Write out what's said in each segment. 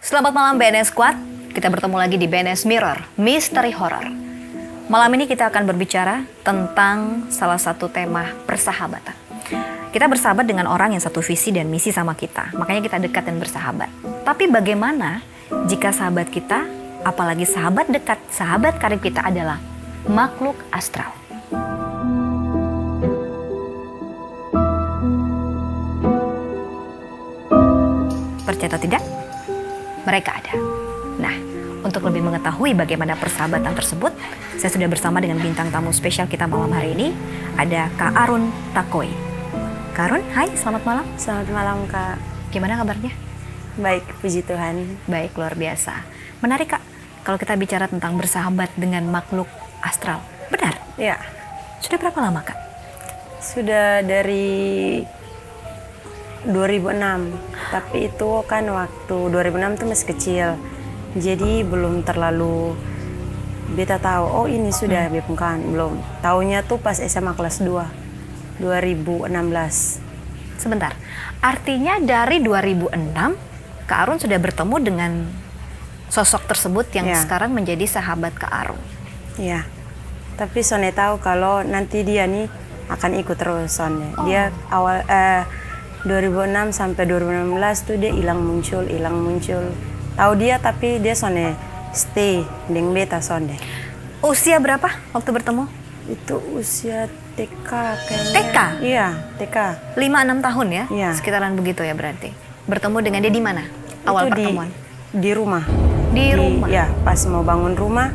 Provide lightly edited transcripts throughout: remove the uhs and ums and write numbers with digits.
Selamat malam BNS Squad, kita bertemu lagi di BNS Mirror, Misteri Horror. Malam ini kita akan berbicara tentang salah satu tema persahabatan. Kita bersahabat dengan orang yang satu visi dan misi sama kita, makanya kita dekat dan bersahabat. Tapi bagaimana jika sahabat kita, apalagi sahabat dekat, sahabat karib kita adalah makhluk astral? Percaya atau tidak? Mereka ada. Nah, untuk lebih mengetahui bagaimana persahabatan tersebut, saya sudah bersama dengan bintang tamu spesial kita malam hari ini, ada Kak Arun Takoi. Kak Arun, hai, selamat malam. Selamat malam, Kak. Gimana kabarnya? Baik, puji Tuhan. Baik, luar biasa. Menarik, Kak, kalau kita bicara tentang bersahabat dengan makhluk astral. Benar? Ya, Sudah berapa lama, Kak? sudah dari 2006. Tapi itu kan waktu 2006 tuh masih kecil. Jadi belum terlalu beta tahu, oh ini sudah kan belum. Taunya tuh pas SMA kelas 2, 2016. Sebentar, artinya dari 2006, Kak Arun sudah bertemu dengan sosok tersebut yang Ya. sekarang menjadi sahabat Kak Arun. Ya. Tapi Sonde tahu kalau nanti dia nih akan ikut terus Sonde. Dia awal 2006 sampai 2016 tuh dia hilang muncul. Tahu dia tapi dia Sonde stay dengan beta Sonde. Usia berapa waktu bertemu? Itu usia TK kayaknya. TK? Iya, TK. 5-6 tahun ya? Iya. Sekitaran begitu ya berarti. Bertemu dengan dia di mana? Awal Itu pertemuan? Di rumah. Di rumah? Ya, pas mau bangun rumah.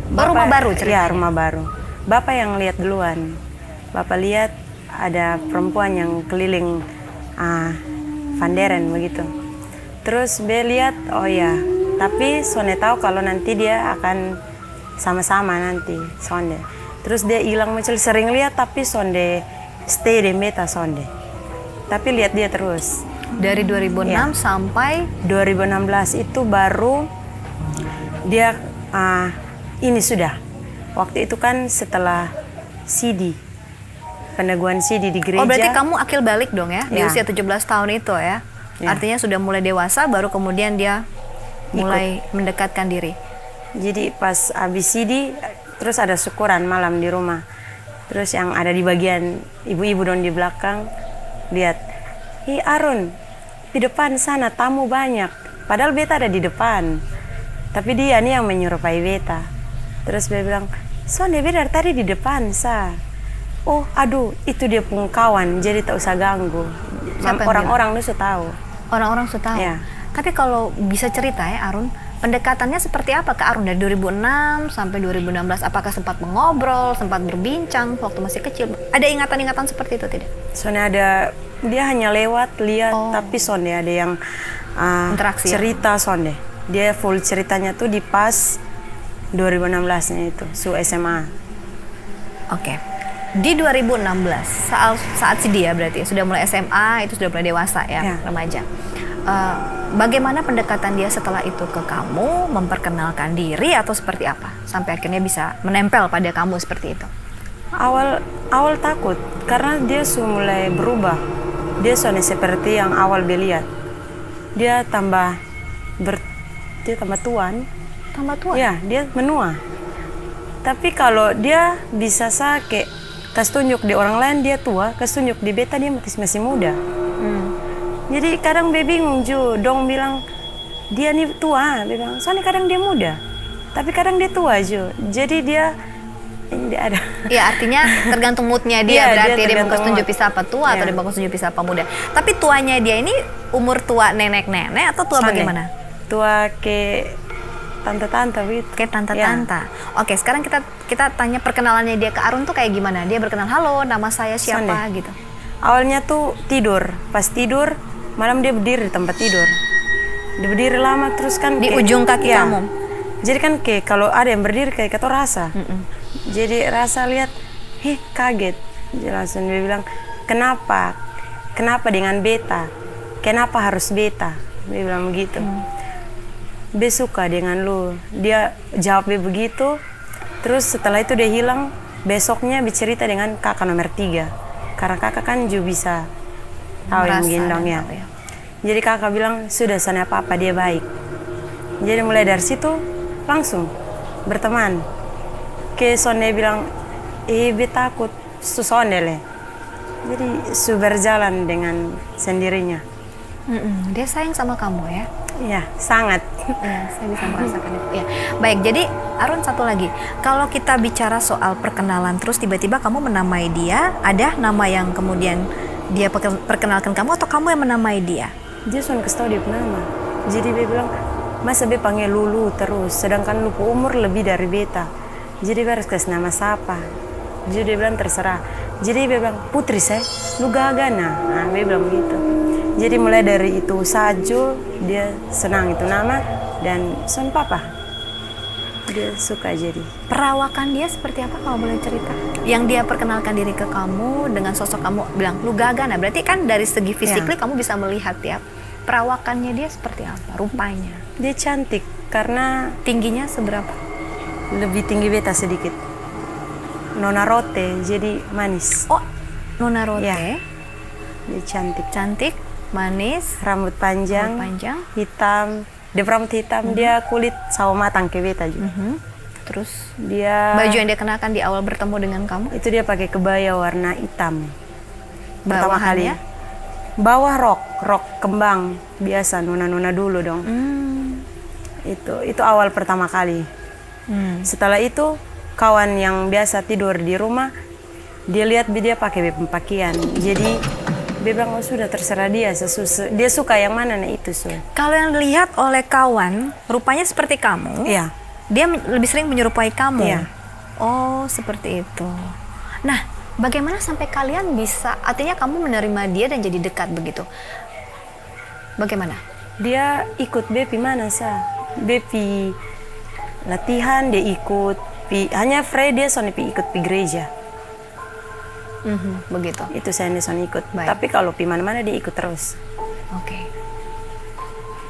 Rumah baru ceritanya? Iya, rumah baru. Bapak yang lihat duluan. Bapak lihat ada perempuan yang keliling Vanderen begitu. Terus Be lihat, oh ya, tapi Sonde tahu kalau nanti dia akan sama-sama nanti, Sonde. Terus dia hilang muncul, sering lihat tapi Sonde stay di meta Sonde. Tapi lihat dia terus. Dari 2006 Ya. sampai 2016 itu baru dia ini sudah. Waktu itu kan setelah CD, peneguhan CD di gereja. Oh, berarti kamu akil balik dong ya? Di Ya. usia 17 tahun itu ya? Ya. Artinya sudah mulai dewasa, baru kemudian dia mulai mendekatkan diri. Jadi pas habis CD, terus ada syukuran malam di rumah. Terus yang ada di bagian ibu-ibu dong di belakang, lihat, "Hi Arun, di depan sana tamu banyak." Padahal beta ada di depan. Tapi dia nih yang menyerupai beta. Terus dia bilang, "Sonde beta dari tadi di depan, sa." Oh, aduh, itu dia pun kawan, jadi tak usah ganggu. Siapa yang Orang-orang itu tahu. Orang-orang sudah tahu. Ya. Tapi kalau bisa cerita ya Arun, pendekatannya seperti apa ke Arun dari 2006 sampai 2016? Apakah sempat mengobrol, sempat berbincang waktu masih kecil? Ada ingatan-ingatan seperti itu tidak? Soalnya ada, dia hanya lewat lihat, tapi Sonde ada yang Interaksi ya? cerita Sonde. Dia full ceritanya tuh di pas 2016-nya itu, su SMA. Oke. Di 2016, saat si dia berarti sudah mulai SMA, itu sudah mulai dewasa ya, Ya. remaja. Bagaimana pendekatan dia setelah itu ke kamu, memperkenalkan diri atau seperti apa? Sampai akhirnya bisa menempel pada kamu seperti itu. Awal takut, karena dia mulai berubah. Dia Sonde seperti yang awal dia lihat. Dia tambah tuan. Tambah tua? Ya, dia menua. Tapi kalau dia bisa sakit, kasih tunjuk di orang lain dia tua, kasih tunjuk di beta dia masih muda. Jadi kadang Be bingung Ju, dong bilang dia nih tua, Be bilang soalnya kadang dia muda, tapi kadang dia tua Ju. Jadi dia ini dia ada. Ya artinya tergantung moodnya dia, Iya, berarti dia dia mau tergantung tunjuk mood. bisa apa tua atau Iya. dia mau tunjuk bisa apa muda. Tapi tuanya dia ini umur tua nenek-nenek atau tua Sonde. bagaimana? Tua ke tante-tante gitu. Kayak Ya. tante-tante. Oke, sekarang kita tanya perkenalannya dia ke Arun tuh kayak gimana? Dia berkenal, halo nama saya siapa gitu. Awalnya tuh tidur, pas tidur malam dia berdiri di tempat tidur. Dia berdiri lama terus kan Di kayak- ujung kaki ya. kamu? Jadi kan kayak kalau ada yang berdiri kayak kata rasa. Jadi rasa lihat, kaget. Dia langsung dia bilang, kenapa? Kenapa dengan beta? Kenapa harus beta? Dia bilang begitu. Be suka dengan lu. Dia jawab Be begitu. Terus setelah itu dia hilang. Besoknya bercerita dengan kakak nomor 3. Karena kakak kan juga bisa tahu yang Merasa gendong dan ya. tahu ya. Jadi kakak bilang, sudah sana apa-apa dia baik. Jadi mulai dari situ langsung berteman. Ke Sonde bilang, beta takut susondele. Jadi su berjalan dengan sendirinya. Dia sayang sama kamu ya? Iya, sangat. Ya, saya bisa merasakan itu. Ya. Baik, jadi Arun satu lagi. Kalau kita bicara soal perkenalan, terus tiba-tiba kamu menamai dia, ada nama yang kemudian dia perkenalkan kamu atau kamu yang menamai dia? Dia sudah kasih tahu dia nama. Jadi dia bilang, masa be panggil Lulu terus, sedangkan lupa umur lebih dari beta. Jadi dia harus kasih nama siapa. Jadi dia bilang terserah. Jadi dia bilang, Putri saya, lu gagana. Nah, dia bilang begitu. Jadi mulai dari itu saja dia senang itu nama dan son papa. Dia suka jadi. Perawakan dia seperti apa kalau boleh cerita? Yang dia perkenalkan diri ke kamu dengan sosok kamu bilang lu gagana. Berarti kan dari segi fisikly kamu bisa melihat ya. Perawakannya dia seperti apa? Rupanya. Dia cantik karena Tingginya seberapa? lebih tinggi beta sedikit. Nona Rote, jadi manis. Oh, Nona Rote. Ya. Dia cantik. Cantik, manis, Rambut panjang, panjang. hitam. Dia rambut hitam, dia kulit sawo matang ke beta juga. Terus Dia baju yang dia kenakan di awal bertemu dengan kamu? itu dia pakai kebaya warna hitam. Pertama kali. Bawahannya? Bawah rok kembang biasa nona-nona dulu dong. Itu awal pertama kali. Setelah itu kawan yang biasa tidur di rumah, dia lihat dia pakai pakaian. Jadi dia bilang, oh sudah terserah dia, dia suka yang mana nah itu so. Kalau yang dilihat oleh kawan, rupanya seperti kamu. Iya. Dia lebih sering menyerupai kamu. Iya. Oh, seperti itu. Nah, bagaimana sampai kalian bisa, artinya kamu menerima dia dan jadi dekat begitu? Bagaimana? Dia ikut Bepi mana sa? Bepi latihan dia ikut. Hanya Frey dia soalnya ikut pi gereja. Begitu. Itu saya son ikut. Baik. Tapi kalau pi mana-mana dia ikut terus. Oke.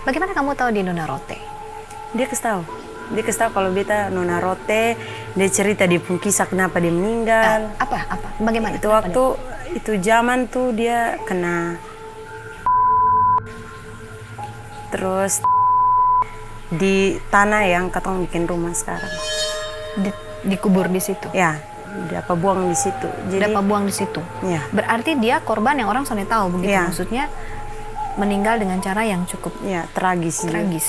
Bagaimana kamu tahu di Nona Rote? Dia kasih tahu. Dia kasih tahu kalau beta Nona Rote, dia cerita dia pun kisah kenapa dia meninggal. Apa? Bagaimana? Itu Kenapa waktu itu zaman tuh dia kena terus di tanah yang katong bikin rumah sekarang. dikubur di situ? Ya, dia apa buang di situ. Jadi Dapat buang di situ? ya, Berarti dia korban yang orang soalnya tahu begitu? Iya. Maksudnya meninggal dengan cara yang cukup ya tragis. juga. tragis.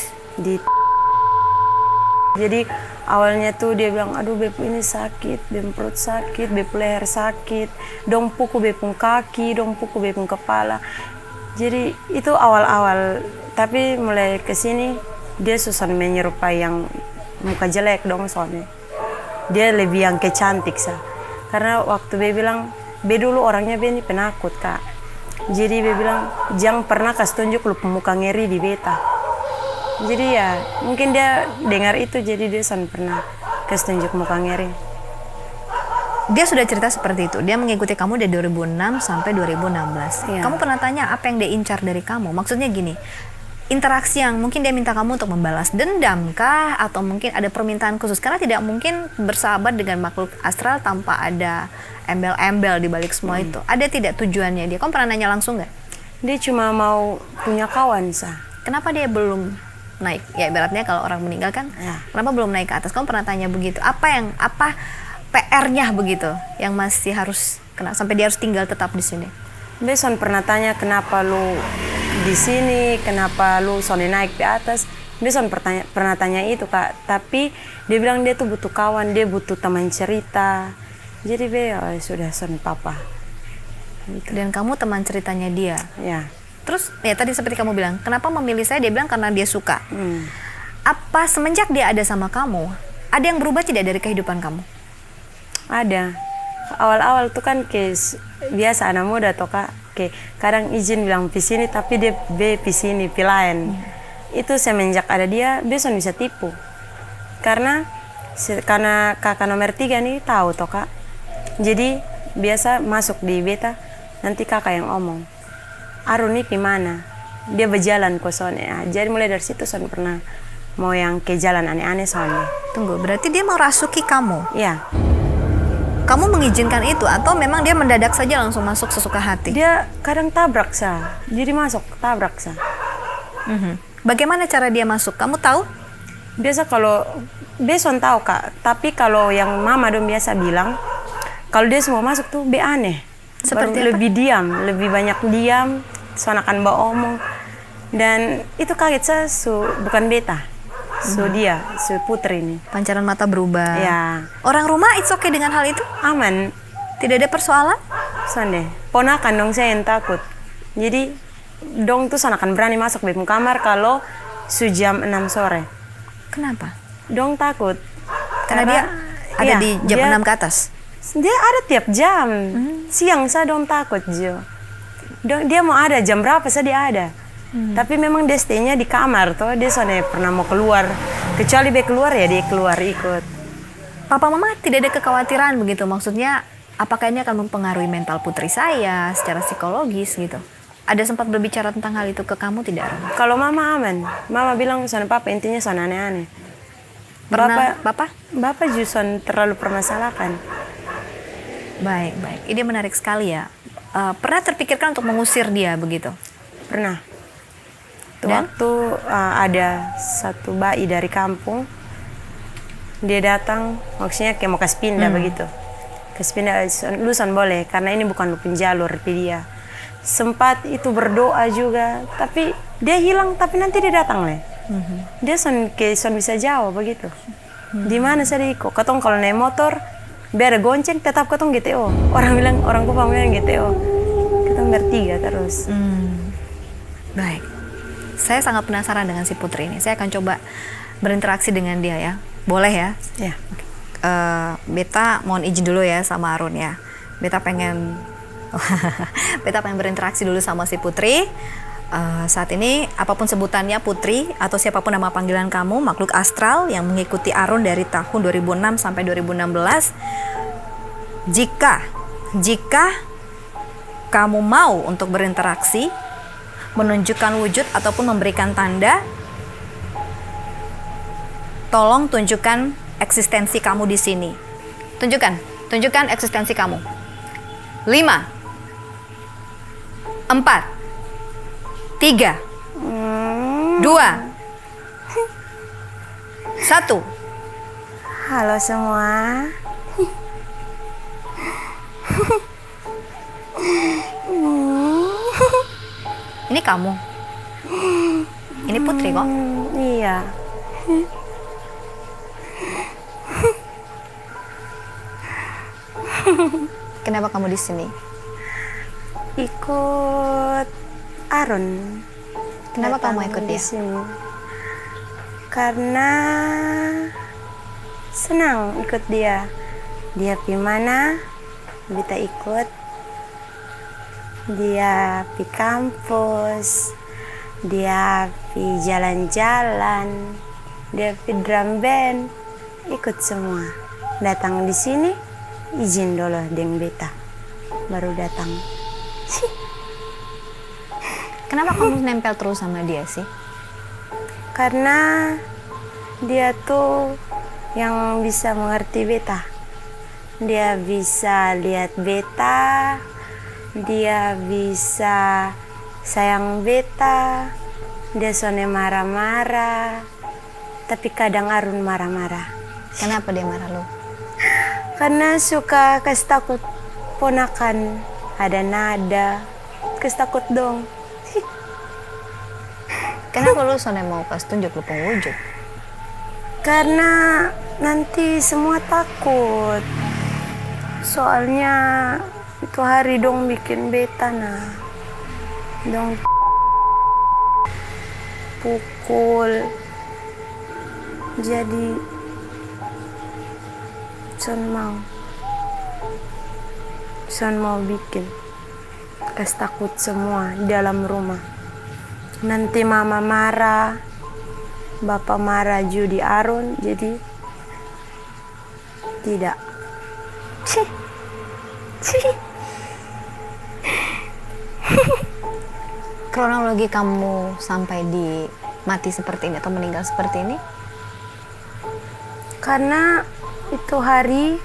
Jadi awalnya tuh dia bilang, aduh beb ini sakit, beb perut sakit, beb leher sakit, dong puku beb pun kaki, dong puku beb pun kepala. Jadi itu awal-awal, tapi mulai kesini dia susah menyerupai yang muka jelek dong soalnya. Dia lebih yang kecantik sa. Karena waktu be bilang, be dulu orangnya be ini penakut kak. Jadi be bilang, jangan pernah kasih tunjuk lu pemuka ngeri di beta. Jadi ya mungkin dia dengar itu jadi dia pernah kasih tunjuk muka ngeri. Dia sudah cerita seperti itu. Dia mengikuti kamu dari 2006 sampai 2016. Iya. Kamu pernah tanya apa yang dia incar dari kamu? Maksudnya gini, interaksi yang mungkin dia minta kamu untuk membalas dendam kah? Atau mungkin ada permintaan khusus? Karena tidak mungkin bersahabat dengan makhluk astral tanpa ada embel-embel di balik semua itu. Ada tidak tujuannya dia? Kamu pernah nanya langsung nggak? Dia cuma mau punya kawan sa. Kenapa dia belum naik? Ya ibaratnya kalau orang meninggal kan, Ya. kenapa belum naik ke atas? Kamu pernah tanya begitu? Apa PR-nya begitu yang masih harus kena sampai dia harus tinggal tetap di sini? Beson pernah tanya kenapa lu di sini, kenapa lu soalnya naik di atas. Beson pernah tanya itu kak, tapi dia bilang dia tuh butuh kawan, dia butuh teman cerita. Jadi be oh, sudah son papa. Gitu. Dan kamu teman ceritanya dia. Ya. Terus ya tadi seperti kamu bilang, kenapa memilih saya? Dia bilang karena dia suka. Hmm. Apa semenjak dia ada sama kamu, ada yang berubah tidak dari kehidupan kamu? Ada. Awal-awal tuh kan biasa anak muda toh kak, kadang izin bilang pisini tapi dia be pisini pilain. Itu semenjak ada dia, beson bisa tipu. Karena kakak nomor 3 nih tahu toh kak. Jadi biasa masuk di beta, nanti kakak yang omong, Arun nih gimana? Dia berjalan ke soalnya. Jadi mulai dari situ son pernah mau yang ke jalan aneh-aneh soalnya. Tunggu, berarti dia mau rasuki kamu? Iya. Kamu mengizinkan itu atau memang dia mendadak saja langsung masuk sesuka hati? Dia kadang tabrak sa. Jadi masuk tabrak sa. Bagaimana cara dia masuk? Kamu tahu? Biasa kalau Beson tahu kak, tapi kalau yang mama dong biasa bilang, kalau dia semua masuk tuh be aneh. Seperti Baru apa? lebih diam, lebih banyak diam, sonakan bawa omong. Dan itu kaget saya, bukan beta, dia, putri ini. Pancaran mata berubah. Ya, Orang rumah it's okay dengan hal itu? aman. Tidak ada persoalan? Sonde, ponakan dong saya yang takut. Jadi, dong tuh sonakan berani masuk ke kamar kalau jam 6 sore. Kenapa? Dong takut. Karena dia ada iya, di jam dia- 6 ke atas. Dia ada tiap jam. Siang saya dong takut Jo. Dia mau ada jam berapa saya dia ada. Tapi memang dia stay-nya di kamar toh. Dia soalnya pernah mau keluar. Kecuali dia keluar ya dia keluar ikut. Papa mama tidak ada kekhawatiran begitu. Maksudnya apakah ini akan mempengaruhi mental putri saya secara psikologis gitu? Ada sempat berbicara tentang hal itu ke kamu tidak, Ron? Kalau mama aman. Mama bilang sana papa intinya sana aneh-aneh. Pernah, Papa? Bapak justru terlalu permasalahkan. Baik, baik. Ini menarik sekali ya. Pernah terpikirkan untuk mengusir dia begitu? Pernah. Dan? Waktu ada satu bayi dari kampung, dia datang, maksudnya kayak mau kasih pindah begitu. Kasih pindah, lusan boleh, karena ini bukan lu penjalur dia. Sempat itu berdoa juga, tapi dia hilang, tapi nanti dia datang leh. Dia son bisa jawab begitu. Di mana saya kok? Katong kalau naik motor, biar ada gonceng, tetap katong GTO. Orang bilang, orang Kupang bilang GTO. Kita bertiga terus. Baik. Saya sangat penasaran dengan si putri ini. Saya akan coba berinteraksi dengan dia ya. Boleh ya? Ya. Beta mohon izin dulu ya sama Arun ya. Beta pengen berinteraksi dulu sama si putri. Saat ini apapun sebutannya putri atau siapapun nama panggilan kamu, makhluk astral yang mengikuti Arun dari tahun 2006 sampai 2016. Jika kamu mau untuk berinteraksi, menunjukkan wujud ataupun memberikan tanda, tolong tunjukkan eksistensi kamu di sini. Tunjukkan eksistensi kamu. 5, 4, 3, 2, 1. Halo semua. Ini kamu. Ini putri kok. Iya. Kenapa kamu di sini? Ikut Arun. Kenapa Datang kamu ikut di dia? sini. Karena senang ikut dia. Dia pi mana, kita ikut. Dia pi kampus. Dia pi jalan-jalan. Dia pi drum band. Ikut semua. Datang di sini, izin dulu deng beta. Baru datang. Kenapa kamu nempel terus sama dia sih? Karena dia tuh yang bisa mengerti beta. Dia bisa lihat beta, dia bisa sayang beta, dia soalnya marah-marah, tapi kadang Arun marah-marah. Kenapa dia marah lu? Karena suka kasih takut ponakan, ada nada, kasih takut dong. Kenapa lu soalnya mau pas tunjuk lu pengwujud? Karena nanti semua takut. Soalnya itu hari dong bikin beta nah. Dong pukul. Jadi Son mau bikin kasih takut semua di dalam rumah. Nanti mama marah, bapak marah Judi Arun, jadi tidak. Kronologi kamu sampai di mati seperti ini atau meninggal seperti ini? Karena itu hari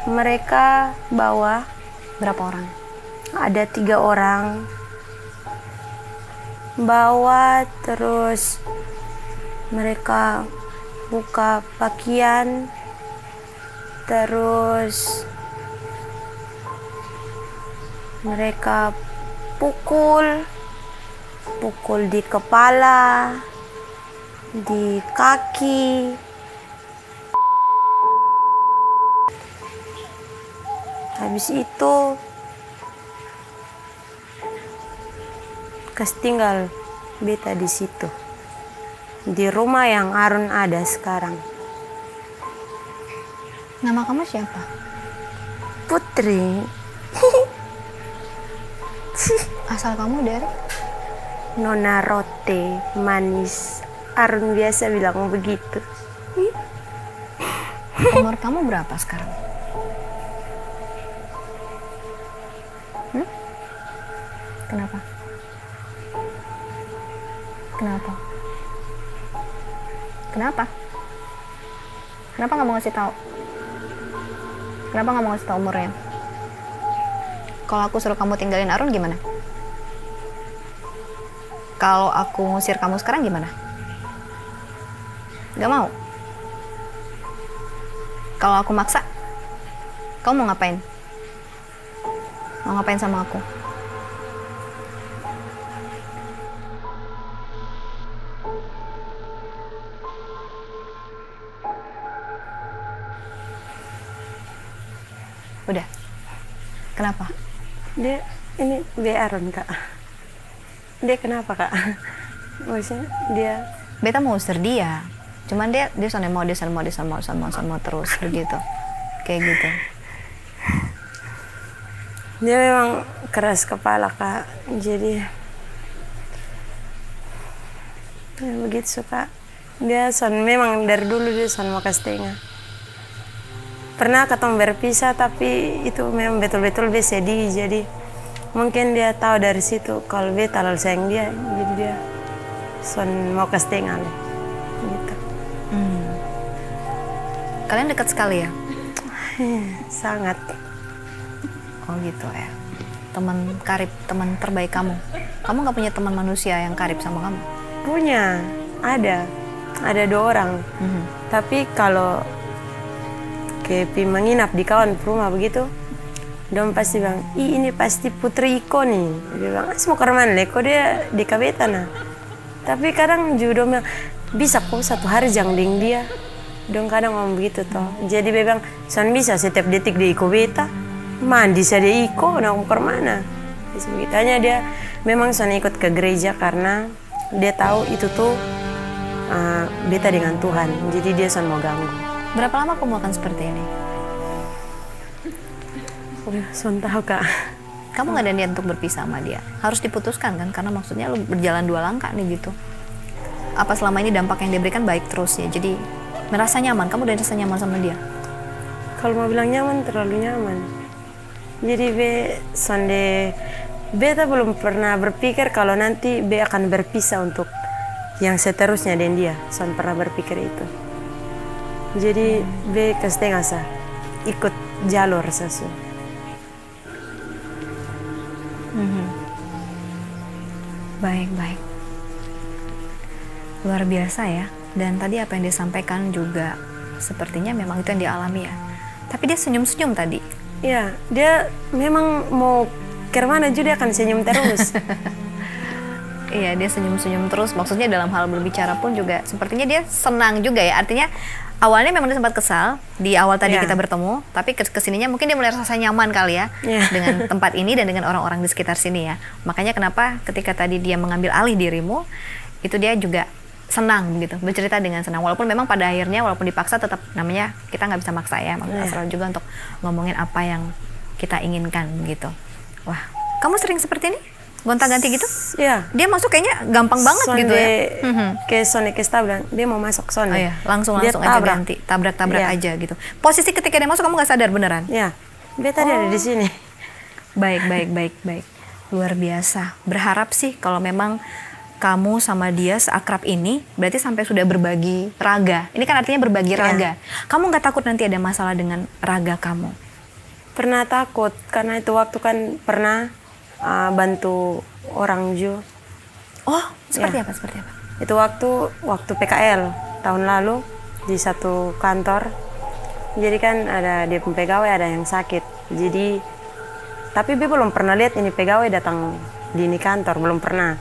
mereka bawa Berapa orang? ada 3 orang bawa terus mereka buka pakaian, terus mereka pukul di kepala, di kaki. Habis itu kas tinggal beta di situ, di rumah yang Arun ada sekarang. Nama kamu siapa? Putri. Asal kamu dari? Nona Rote, manis. Arun biasa bilang begitu. Umur kamu berapa sekarang? Kenapa? Kenapa? Kenapa? Kenapa nggak mau ngasih tahu? Kenapa nggak mau ngasih tahu umurnya? Kalau aku suruh kamu tinggalin Arun gimana? Kalau aku ngusir kamu sekarang gimana? Gak mau? Kalau aku maksa, kamu mau ngapain? Mau ngapain sama aku? Udah. Kenapa? Dia ini Arun, Kak. Dia kenapa, Kak? Maksudnya dia Beta mau usir dia. Cuman dia sana mau terus begitu. Kayak gitu. Dia memang keras kepala, Kak. Jadi ya, begitu suka. Dia memang dari dulu dia mau setengah. Pernah ketemu berpisah, tapi itu memang betul-betul sedih. Jadi mungkin dia tahu dari situ kalau beta terlalu sayang dia, jadi dia mau setengah lah. Gitu. Kalian dekat sekali ya? Sangat. Oh gitu ya. Teman karib, teman terbaik kamu. Kamu nggak punya teman manusia yang karib sama kamu? Punya, ada 2 orang. Tapi kalau menginap di kawan rumah begitu, dong pasti bilang, ini pasti Putri Iko nih. Dia bilang, mau ke mana le? Kok dia di kabeta nah. Tapi kadang juga dong bilang, bisa kok 1 hari jangan ding dia. Dong kadang ngomong begitu toh. Jadi dia bilang, bisa setiap detik di Iko beta. Mandi saya di Iko, nah mau ke mana? Begitu. Hanya dia memang ikut ke gereja karena dia tahu itu tuh beta dengan Tuhan. Jadi dia mau ganggu. Berapa lama kamu akan seperti ini? Tahu, Kak. Kamu nggak ada niat untuk berpisah sama dia? Harus diputuskan kan? Karena maksudnya lu berjalan 2 langkah nih gitu. Apa selama ini dampak yang dia berikan baik terus ya? Jadi merasa nyaman, kamu udah merasa nyaman sama dia? Kalau mau bilang nyaman, terlalu nyaman. Jadi beta belum pernah berpikir kalau nanti be akan berpisah untuk yang seterusnya dengan dia. Son pernah berpikir itu. Jadi be setengah sah ikut jalur sesuatu. Baik. Luar biasa ya. Dan tadi apa yang dia sampaikan juga sepertinya memang itu yang dialami ya. Tapi dia senyum-senyum tadi. Iya, dia memang mau kemana juga dia akan senyum terus. Iya, dia senyum-senyum terus. Maksudnya dalam hal berbicara pun juga sepertinya dia senang juga ya. Artinya awalnya memang dia sempat kesal di awal tadi kita bertemu, tapi kesininya mungkin dia mulai rasa nyaman kali ya dengan tempat ini dan dengan orang-orang di sekitar sini ya. Makanya kenapa ketika tadi dia mengambil alih dirimu, itu dia juga senang gitu, bercerita dengan senang. Walaupun memang pada akhirnya walaupun dipaksa tetap namanya kita nggak bisa maksa ya. Makanya selalu juga untuk ngomongin apa yang kita inginkan gitu. Wah, kamu sering seperti ini? Gonta-ganti gitu? Iya. Dia masuk kayaknya gampang banget gitu ya. Ke Sony Kesta bilang dia mau masuk Sony. Oh iya, langsung aja ganti, tabrak aja gitu. Posisi ketika dia masuk kamu nggak sadar beneran? Iya. Dia tadi ada di sini. Baik. Luar biasa. Berharap sih kalau memang kamu sama dia seakrab ini, berarti sampai sudah berbagi raga. Ini kan artinya berbagi raga. Kamu nggak takut nanti ada masalah dengan raga kamu? Pernah takut karena itu waktu kan pernah bantu orang Ju. Oh, seperti apa? Itu waktu PKL tahun lalu di satu kantor. Jadi kan ada dia pegawai ada yang sakit. Jadi tapi Be belum pernah lihat ini pegawai datang di ini kantor, belum pernah.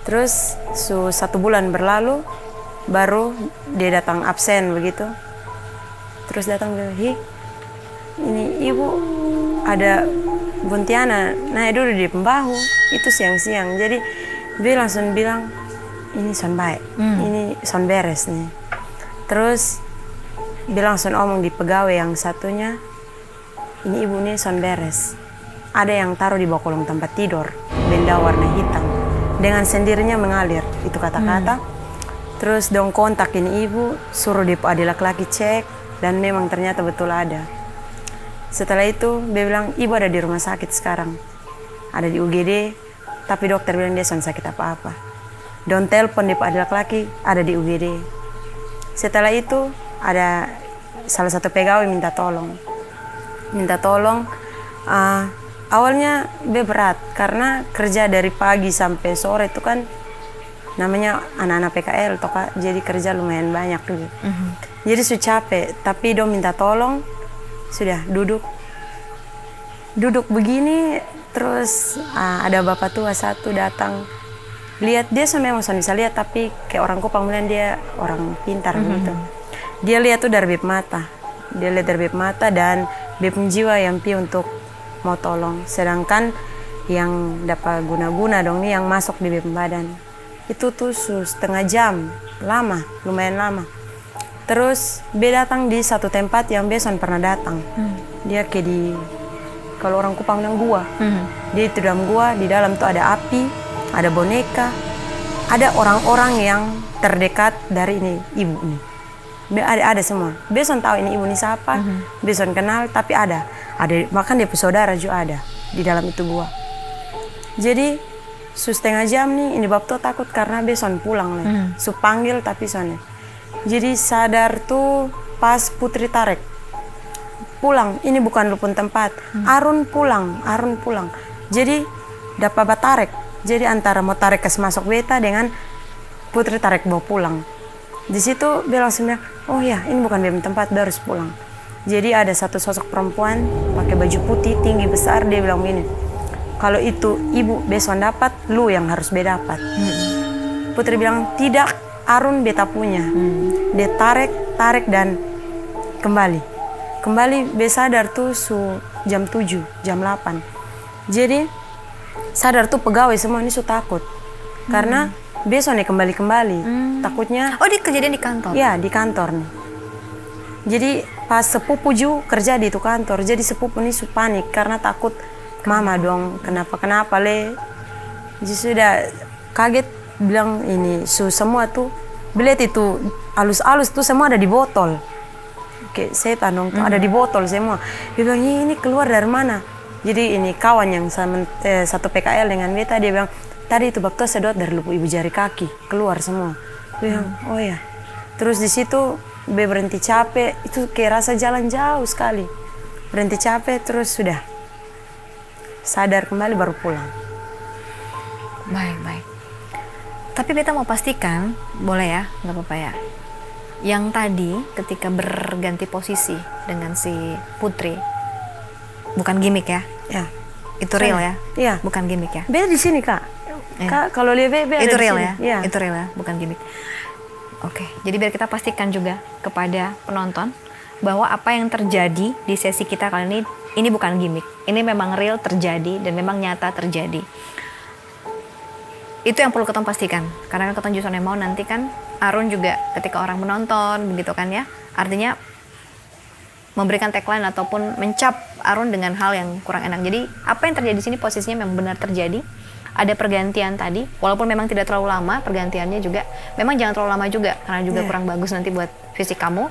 Terus 1 bulan berlalu baru dia datang absen begitu. Terus datang bilang, "Hi, ini ibu ada buntiana naik dulu di pembahu." Itu siang-siang. Jadi Be langsung bilang, "Ini son baik, ini son beres nih." Terus Be langsung omong di pegawai yang satunya, "Ini ibu nih son beres. Ada yang taruh di bawah kolong tempat tidur, benda warna hitam. Dengan sendirinya mengalir." Itu kata-kata. Terus dong kontak ini ibu, suruh dia ada laki-laki cek, dan memang ternyata betul ada. Setelah itu, dia bilang, "Ibu ada di rumah sakit sekarang. Ada di UGD, tapi dokter bilang dia sakit apa-apa." Don telepon dia ada laki-laki, ada di UGD. Setelah itu, ada salah satu pegawai minta tolong. Awalnya Be berat karena kerja dari pagi sampai sore itu kan namanya anak-anak PKL toh Kak, jadi kerja lumayan banyak gitu. Jadi sudah capek, tapi dong minta tolong, sudah duduk begini, terus ada bapak tua satu datang, lihat dia memang bisa lihat, tapi kayak orang Kupang bilang dia orang pintar gitu. Dia lihat tuh dari bib mata, dan bib jiwa yang pi untuk mau tolong, sedangkan yang dapat guna-guna dong nih yang masuk di bib badan itu tuh setengah jam, lumayan lama. Terus Be datang di satu tempat yang Beson pernah datang. Dia kayak di, kalau orang Kupang bilang gua. Dia itu dalam gua, di dalam tuh ada api, ada boneka, ada orang-orang yang terdekat dari ini ibu nih. Ada semua. Beson tahu ini ibu nih siapa, Beson kenal, tapi ada bahkan dia saudara juga ada di dalam itu gua. Jadi setengah jam nih ini bab tuh takut karena Beson pulang nih. Panggil tapi Son. Jadi sadar tuh pas Putri tarik pulang, ini bukan lupun tempat. Arun pulang. Jadi dapat batarek. Jadi antara mau tarik ke masuk beta dengan Putri tarik bawa pulang. Di situ Be langsung bilang, "Oh ya, ini bukan bem tempat, Be harus pulang." Jadi ada satu sosok perempuan pakai baju putih tinggi besar, dia bilang gini, "Kalau itu ibu Beson dapat, lu yang harus Be dapat." Putri bilang, "Tidak, Arun beta punya." Dia tarik dan kembali Be sadar tuh jam 7, jam 8. Jadi sadar tuh pegawai semua ini takut karena Beson nih kembali takutnya. Oh, dia kejadian di kantor? Ya, di kantor nih. Jadi pas sepupu Ju kerja di itu kantor, jadi sepupu ini panik karena takut mama dong kenapa le. Jadi sudah kaget bilang ini semua tuh belet itu alus-alus tuh semua ada di botol. Oke, setan dong tuh ada di botol semua. Dia bilang, "Ini keluar dari mana?" Jadi ini kawan yang satu PKL dengan beta, dia bilang, "Tadi itu bakto sedot dari lubuk ibu jari kaki keluar semua." Dia bilang, "Oh ya." Terus di situ Be berhenti capek, itu kayak rasa jalan jauh sekali. Berhenti capek terus sudah sadar kembali baru pulang. Baik. Tapi beta mau pastikan, boleh ya, nggak apa-apa ya. Yang tadi ketika berganti posisi dengan si Putri, bukan gimmick ya? Ya. Itu real ya? Iya. Bukan gimmick ya? Be di sini Kak. Kak kalau lihat Be ada Itu di real sini. ya? Iya. Itu real ya, bukan gimmick. Oke, jadi biar kita pastikan juga kepada penonton bahwa apa yang terjadi di sesi kita kali ini bukan gimmick. Ini memang real terjadi dan memang nyata terjadi. Itu yang perlu kita pastikan. Karena kan kita justru mau nanti kan Arun juga ketika orang menonton begitu kan ya. Artinya memberikan tagline ataupun mencap Arun dengan hal yang kurang enak. Jadi apa yang terjadi di sini posisinya memang benar terjadi. Ada pergantian tadi, walaupun memang tidak terlalu lama pergantiannya juga. Memang jangan terlalu lama juga karena juga kurang bagus nanti buat fisik kamu.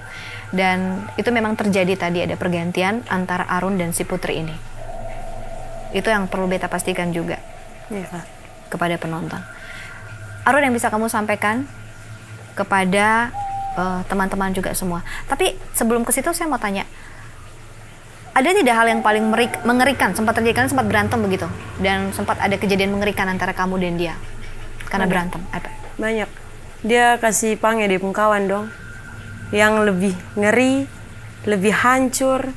Dan itu memang terjadi tadi ada pergantian antara Arun dan si Putri ini. Itu yang perlu beta pastikan juga. Iya Kak. Kepada penonton. Arun yang bisa kamu sampaikan kepada teman-teman juga semua. Tapi sebelum ke situ saya mau tanya, ada tidak hal yang paling mengerikan sempat terjadi? Kalian sempat berantem begitu dan sempat ada kejadian mengerikan antara kamu dan dia karena berantem apa? Banyak. Dia kasih panggil di pengkawan dong. yang lebih ngeri, lebih hancur,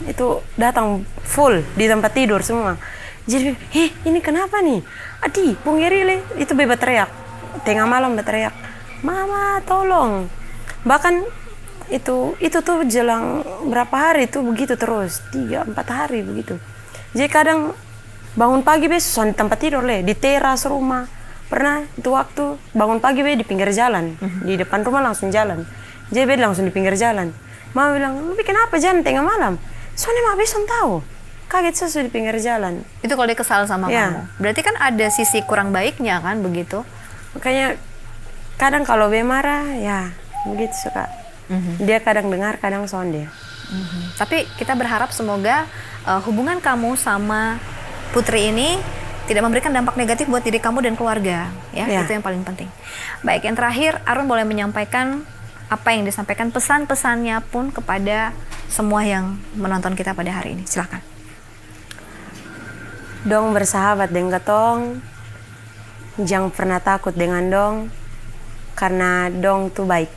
itu datang full di tempat tidur semua. Jadi, ini kenapa nih? Adi, pungiri le, itu bebas teriak. Tengah malam berteriak, mama tolong. Bahkan itu tuh jelang berapa hari tuh begitu terus, 3-4 hari begitu. Jadi kadang bangun pagi besok di tempat tidur le, di teras rumah. Pernah itu waktu bangun pagi di pinggir jalan, di depan rumah langsung jalan. Jadi langsung di pinggir jalan. Mama bilang, lu bikin apa jalan tengah malam? Soalnya mama besok tahu. Kaget sesuai di pinggir jalan. Itu kalau dia kesal sama Ya. kamu. Berarti kan ada sisi kurang baiknya kan begitu? Makanya kadang kalau dia marah, ya begitu suka. Dia kadang dengar, kadang sonde. Tapi kita berharap semoga hubungan kamu sama Putri ini tidak memberikan dampak negatif buat diri kamu dan keluarga. Ya, Ya. itu yang paling penting. Baik, yang terakhir, Arun boleh menyampaikan apa yang disampaikan pesan-pesannya pun kepada semua yang menonton kita pada hari ini. Silakan. Dong bersahabat dengan ketong, jangan pernah takut dengan dong, karena dong tuh baik.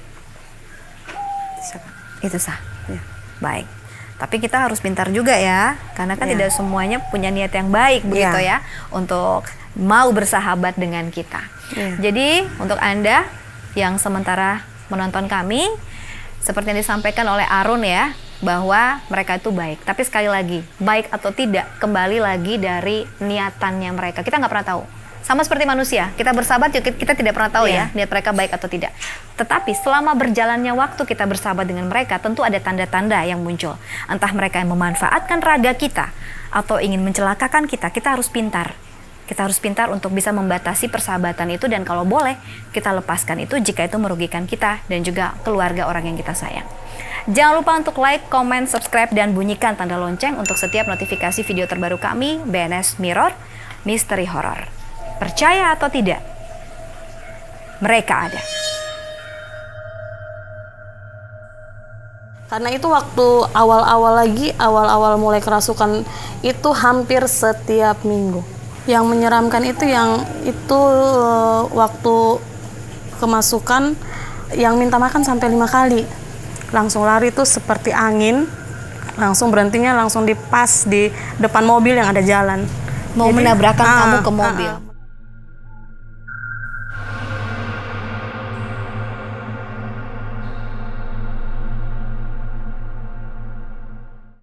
Itu sah. Ya. Baik. Tapi kita harus pintar juga ya, karena kan Ya. tidak semuanya punya niat yang baik begitu ya untuk mau bersahabat dengan kita. Ya. Jadi untuk Anda yang sementara menonton kami, seperti yang disampaikan oleh Arun ya, bahwa mereka itu baik. Tapi sekali lagi, baik atau tidak kembali lagi dari niatannya mereka. Kita nggak pernah tahu. Sama seperti manusia, kita bersahabat juga kita tidak pernah tahu ya niat mereka baik atau tidak. Tetapi selama berjalannya waktu kita bersahabat dengan mereka, tentu ada tanda-tanda yang muncul. Entah mereka yang memanfaatkan raga kita atau ingin mencelakakan kita harus pintar. Kita harus pintar untuk bisa membatasi persahabatan itu, dan kalau boleh kita lepaskan itu jika itu merugikan kita dan juga keluarga orang yang kita sayang. Jangan lupa untuk like, comment, subscribe, dan bunyikan tanda lonceng untuk setiap notifikasi video terbaru kami, BNS Mirror, Misteri Horor. Percaya atau tidak, mereka ada. Karena itu waktu awal-awal mulai kerasukan itu hampir setiap minggu. Yang menyeramkan itu waktu kemasukan yang minta makan sampai 5 kali. Langsung lari itu seperti angin, langsung berhentinya langsung di pas di depan mobil yang ada jalan. Mau Jadi, menabrakkan kamu ke mobil.